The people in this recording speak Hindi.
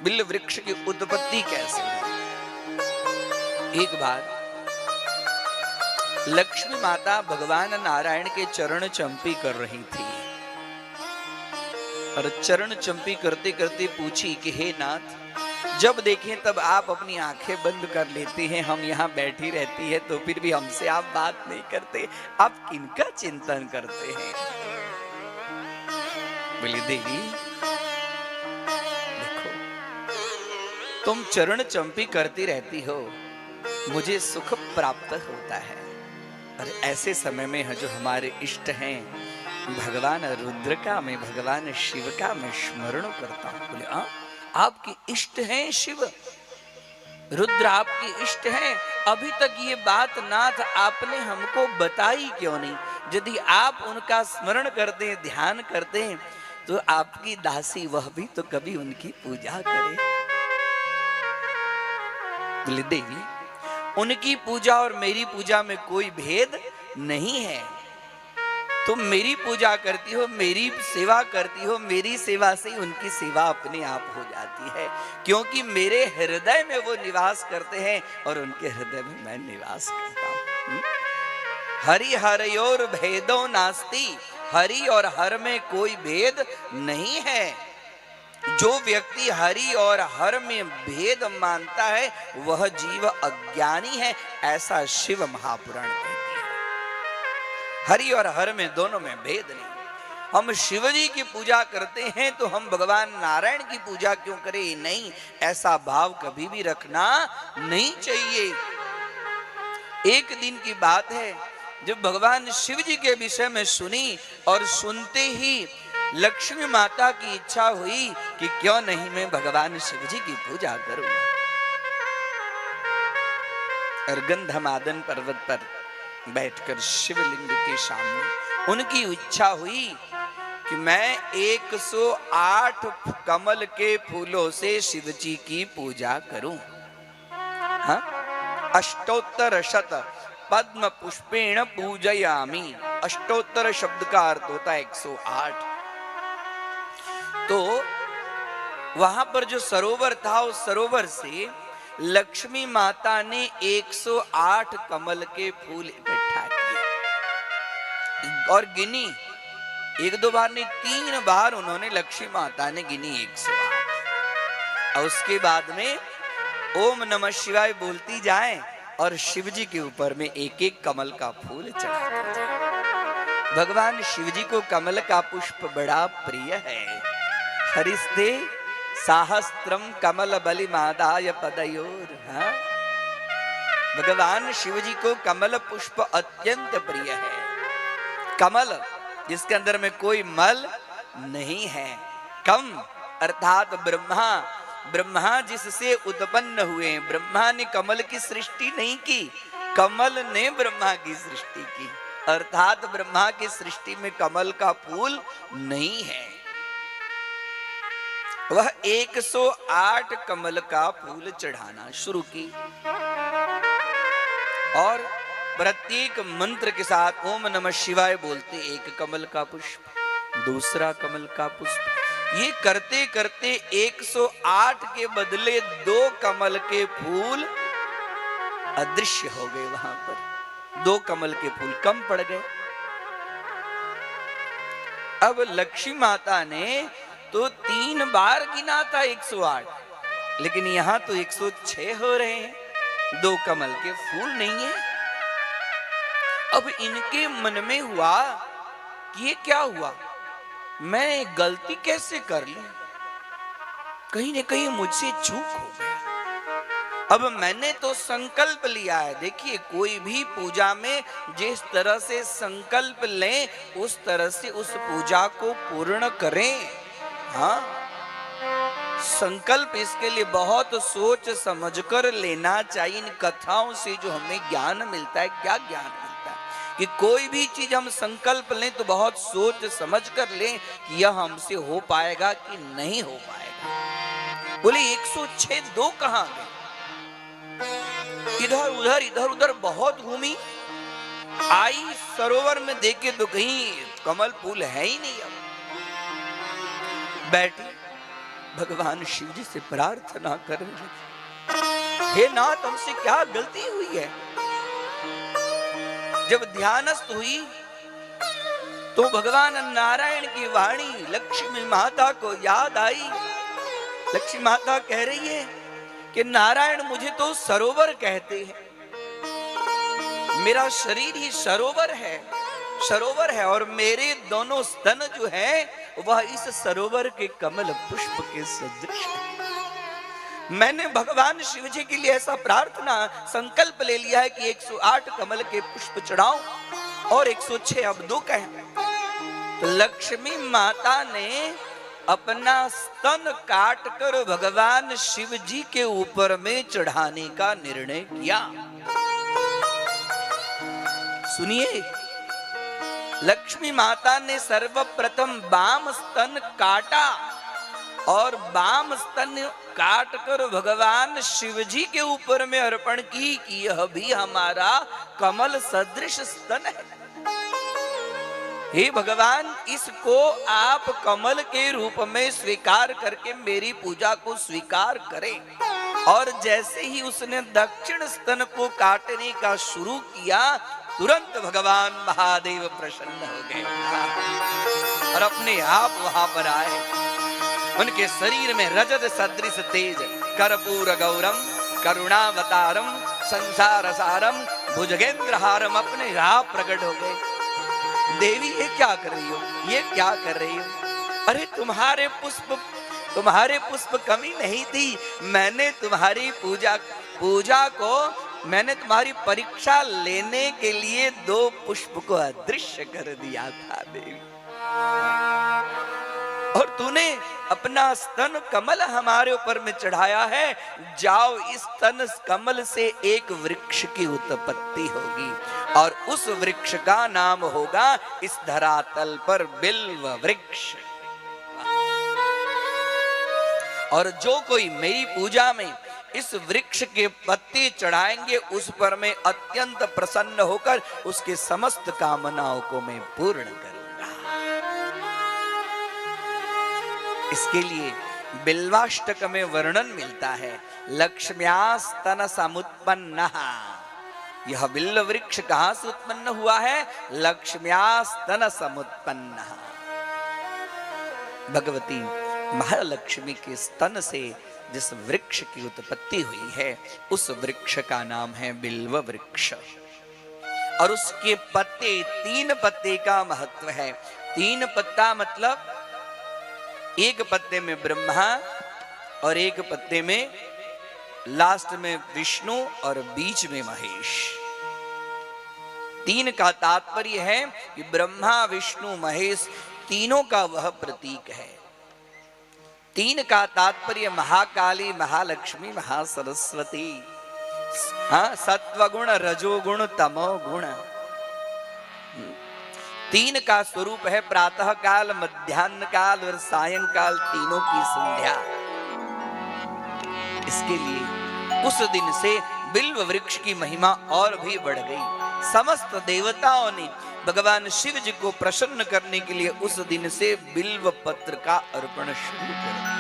बिल्व वृक्ष की उत्पत्ति कैसे हुई। एक बार लक्ष्मी माता भगवान नारायण के चरण चंपी कर रही थी और चरण चंपी करते करते पूछी कि हे नाथ, जब देखें तब आप अपनी आंखें बंद कर लेती हैं, हम यहाँ बैठी रहती है तो फिर भी हमसे आप बात नहीं करते, आप किनका चिंतन करते हैं। बोली देवी देखो, तुम चरण चंपी करती रहती हो, मुझे सुख प्राप्त होता है, और ऐसे समय में जो हमारे इष्ट हैं भगवान रुद्र का, मैं भगवान शिव का मैं स्मरण करता हूं। बोले आपके इष्ट हैं शिव, रुद्र आपके इष्ट हैं, अभी तक ये बात नाथ आपने हमको बताई क्यों नहीं। यदि आप उनका स्मरण करते हैं, ध्यान करते हैं, तो आपकी दासी वह भी तो कभी उनकी पूजा करे। बोले देवी उनकी पूजा और मेरी पूजा में कोई भेद नहीं है। तुम मेरी पूजा करती हो, मेरी सेवा करती हो, मेरी सेवा से उनकी सेवा अपने आप हो जाती है, क्योंकि मेरे हृदय में वो निवास करते हैं और उनके हृदय में मैं निवास करता हूं। हरि हरयोर भेदो नास्ति, हरि और हर में कोई भेद नहीं है। जो व्यक्ति हरि और हर में भेद मानता है वह जीव अज्ञानी है, ऐसा शिव महापुराण कहती है। हरि और हर में दोनों में भेद नहीं। हम शिव जी की पूजा करते हैं तो हम भगवान नारायण की पूजा क्यों करें? नहीं, ऐसा भाव कभी भी रखना नहीं चाहिए। एक दिन की बात है जब भगवान शिव जी के विषय में सुनी और सुनते ही लक्ष्मी माता की इच्छा हुई कि क्यों नहीं मैं भगवान शिव जी की पूजा करूं। और गंधमादन पर्वत पर बैठकर शिवलिंग के सामने उनकी इच्छा हुई कि मैं 108 कमल के फूलों से शिव जी की पूजा करूं। हाँ? अष्टोत्तर शत पद्म पुष्पेण पूजयामि। अष्टोत्तर शब्द का अर्थ होता है 108। तो वहां पर जो सरोवर था, उस सरोवर से लक्ष्मी माता ने 108 कमल के फूल इकट्ठा किए और गिनी। एक दो बार नहीं, 3 बार उन्होंने लक्ष्मी माता ने गिनी 108। और उसके बाद में ओम नमः शिवाय बोलती जाए और शिव जी के ऊपर में एक एक कमल का फूल चढ़ाते जाए। भगवान शिव जी को कमल का पुष्प बड़ा प्रिय है। हरिस्ते सहस्त्रम कमल बलि मादाय पदयोर। हाँ? भगवान शिव जी को कमल पुष्प अत्यंत प्रिय है। कमल जिसके अंदर में कोई मल नहीं है। कम अर्थात ब्रह्मा, ब्रह्मा जिससे उत्पन्न हुए। ब्रह्मा ने कमल की सृष्टि नहीं की, कमल ने ब्रह्मा की सृष्टि की, अर्थात ब्रह्मा की सृष्टि में कमल का फूल नहीं है। वह 108 कमल का फूल चढ़ाना शुरू की और प्रत्येक मंत्र के साथ ओम नमः शिवाय बोलते एक कमल का पुष्प, दूसरा कमल का पुष्प। ये करते करते 108 के बदले 2 कमल के फूल अदृश्य हो गए। वहां पर 2 कमल के फूल कम पड़ गए। अब लक्ष्मी माता ने तो 3 बार गिना था 108, लेकिन यहां तो 106 हो रहे हैं, 2 कमल के फूल नहीं है। अब इनके मन में हुआ कि ये क्या हुआ, मैं गलती कैसे कर ली, कहीं न कहीं मुझसे चूक हो गया। अब मैंने तो संकल्प लिया है। देखिए, कोई भी पूजा में जिस तरह से संकल्प लें उस तरह से उस पूजा को पूर्ण करें। हाँ, संकल्प इसके लिए बहुत सोच समझकर लेना चाहिए। इन कथाओं से जो हमें ज्ञान मिलता है, क्या ज्ञान मिलता है कि कोई भी चीज हम संकल्प लें तो बहुत सोच समझ कर लें कि यह हमसे हो पाएगा कि नहीं हो पाएगा। बोले 106 2 कहां गए? इधर उधर बहुत घूमी, आई सरोवर में देखे तो कहीं कमल फूल है ही नहीं। अब बैठी भगवान शिव जी से प्रार्थना करने लगी, हे नाथ हमसे क्या गलती हुई है। जब ध्यानस्थ हुई तो भगवान नारायण की वाणी लक्ष्मी माता को याद आई। लक्ष्मी माता कह रही है कि नारायण मुझे तो सरोवर कहते हैं, मेरा शरीर ही सरोवर है और मेरे दोनों स्तन जो है वह इस सरोवर के कमल पुष्प के सदृश है। मैंने भगवान शिव जी के लिए ऐसा प्रार्थना संकल्प ले लिया है कि 108 कमल के पुष्प चढ़ाऊं और 106 अब 2 कहें। तो लक्ष्मी माता ने अपना स्तन काटकर भगवान शिव जी के ऊपर में चढ़ाने का निर्णय किया। सुनिए, लक्ष्मी माता ने सर्वप्रथम वाम स्तन काटा और वाम स्तन काटकर भगवान शिव जी के ऊपर में अर्पण की कि यह भी हमारा कमल सदृश स्तन है। हे भगवान, इसको आप कमल के रूप में स्वीकार करके मेरी पूजा को स्वीकार करें। और जैसे ही उसने दक्षिण स्तन को काटने का शुरू किया, तुरंत भगवान महादेव प्रसन्न हो गए और अपने आप वहां पर आए। उनके शरीर में रजत सदृश तेज, कर्पूर गौरम करुणावतारम संसार सारम भुजगेंद्रहारम अपने आप प्रकट हो गए। देवी ये क्या कर रही हो, ये क्या कर रही हो? अरे तुम्हारे पुष्प कमी नहीं थी। मैंने तुम्हारी पूजा को मैंने तुम्हारी परीक्षा लेने के लिए 2 पुष्प को अदृश्य कर दिया था देवी, और तूने अपना स्तन कमल हमारे ऊपर में चढ़ाया है। जाओ, इस स्तन कमल से एक वृक्ष की उत्पत्ति होगी और उस वृक्ष का नाम होगा इस धरातल पर बिल्व वृक्ष। और जो कोई मेरी पूजा में इस वृक्ष के पत्ते चढ़ाएंगे, उस पर मैं अत्यंत प्रसन्न होकर उसके समस्त कामनाओं को मैं पूर्ण करूंगा। इसके लिए बिल्वाष्टक में वर्णन मिलता है, लक्ष्म्यास्तन समुत्पन्नः। यह बिल्व वृक्ष कहां से उत्पन्न हुआ है? लक्ष्म्यास्तन समुत्पन्नः। भगवती महालक्ष्मी के स्तन से जिस वृक्ष की उत्पत्ति हुई है, उस वृक्ष का नाम है बिल्व वृक्ष। और उसके पत्ते, 3 पत्ते का महत्व है। 3 पत्ता मतलब एक पत्ते में ब्रह्मा और एक पत्ते में लास्ट में विष्णु और बीच में महेश। 3 का तात्पर्य है कि ब्रह्मा विष्णु महेश तीनों का वह प्रतीक है। 3 का तात्पर्य महाकाली, महालक्ष्मी, महासरस्वती। हाँ, सत्वगुण, रजोगुण, तमोगुण। 3 का स्वरूप है प्रातः काल, मध्याह्न काल और सायंकाल, तीनों की संध्या। इसके लिए उस दिन से बिल्व वृक्ष की महिमा और भी बढ़ गई। समस्त देवताओं ने भगवान शिव जी को प्रसन्न करने के लिए उस दिन से बिल्व पत्र का अर्पण शुरू कर दिया।